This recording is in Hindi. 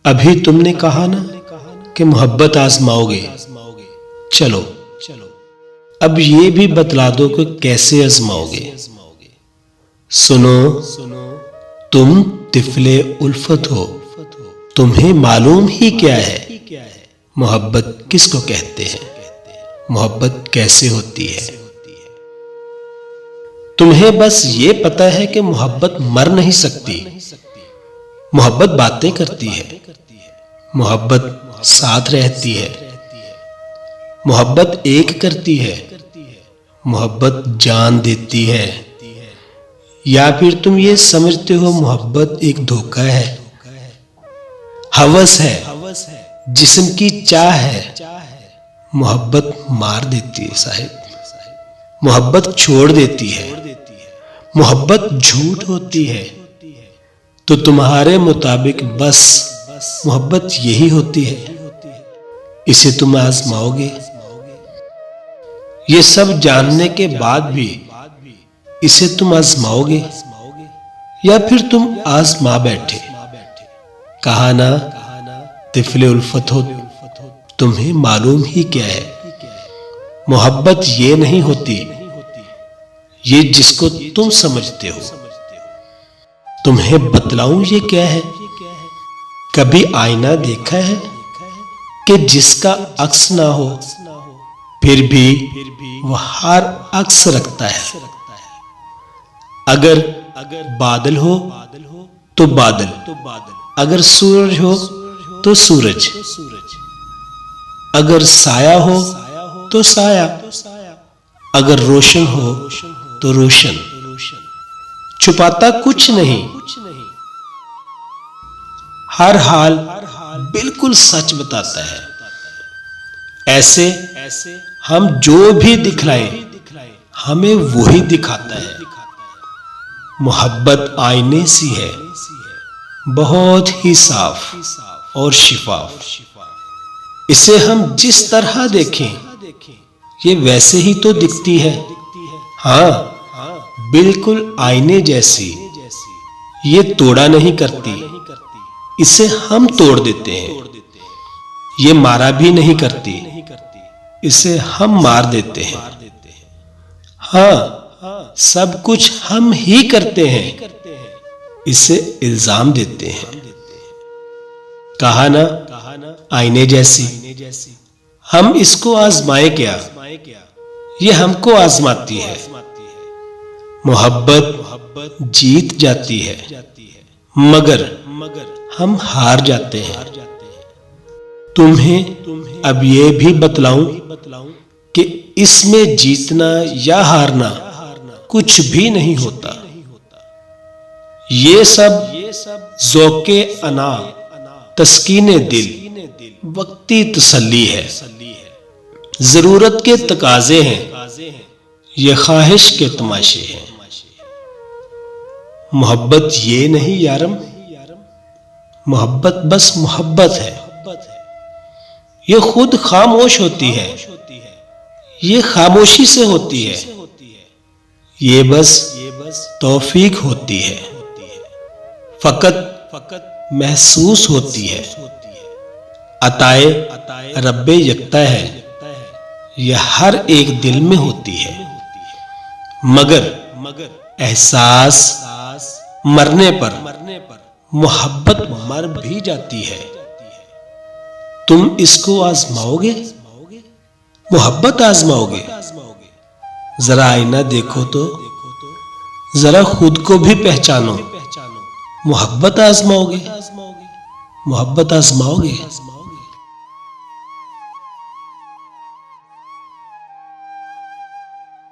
अभी तुमने कहा ना कि मोहब्बत आजमाओगे। चलो अब ये भी बतला दो कि कैसे आजमाओगे। सुनो, तुम तिफले उल्फत हो, तुम्हें मालूम ही क्या है मोहब्बत किसको कहते हैं, मोहब्बत कैसे होती है। तुम्हें बस ये पता है कि मोहब्बत मर नहीं सकती, मोहब्बत बातें करती है, मोहब्बत साथ रहती है, मोहब्बत एक करती है, मोहब्बत जान देती है। या फिर तुम ये समझते हो मोहब्बत एक धोखा है, हवस है, जिस्म की चाह है। मोहब्बत मार देती है साहिब, मोहब्बत छोड़ देती है, मोहब्बत झूठ होती है। तो तुम्हारे मुताबिक बस मोहब्बत यही होती है, इसे तुम आजमाओगे। ये सब जानने के बाद भी इसे तुम आजमाओगे या फिर तुम आजमा बैठे। कहा ना तिफले उल्फत हो, तुम्हें मालूम ही क्या है। मोहब्बत ये नहीं होती, ये जिसको तुम समझते हो। तुम्हें बतलाऊं ये क्या है। कभी आईना देखा है कि जिसका अक्स ना हो, फिर भी वह हर अक्स रखता है। अगर बादल हो तो बादल, अगर सूरज हो तो सूरज, अगर साया हो तो साया, अगर रोशन हो तो रोशन। छुपाता कुछ नहीं, हर हाल बिल्कुल सच बताता है। ऐसे हम जो भी दिखलाएं हमें वही दिखाता है। मोहब्बत आईने सी है, बहुत ही साफ और शिफाफ। इसे हम जिस तरह देखें ये वैसे ही तो दिखती है। हाँ, बिल्कुल आईने जैसी। ये तोड़ा नहीं करती, इसे हम तोड़ देते हैं। ये मारा भी नहीं करती, इसे हम मार देते हैं। हाँ, सब कुछ हम ही करते हैं, इसे इल्जाम देते हैं। कहा ना आईने जैसी। हम इसको आजमाए क्या, ये हमको आजमाती है। मोहब्बत जीत जाती है, मगर हम हार जाते हैं। तुम्हें अब ये भी बतलाऊं कि इसमें जीतना या हारना कुछ भी नहीं होता। ये सब ज़ौक़े अना, तस्कीने दिल, वक्ती तसल्ली है। जरूरत के तकाजे हैं, ये ख्वाहिश के तमाशे हैं। मोहब्बत ये नहीं यारम, मोहब्बत बस मोहब्बत है। ये खुद खामोश होती है, ये खामोशी से होती है। ये बस तौफीक होती है, फकत महसूस होती है। अताए रब्बे यकता है, यह हर एक दिल में होती है। मगर एहसास मरने पर मोहब्बत मर भी जाती है। तुम इसको आजमाओगे, मोहब्बत आजमाओगे। जरा आईना देखो तो, जरा खुद को भी पहचानो। मोहब्बत आजमाओगे, मोहब्बत आजमाओगे।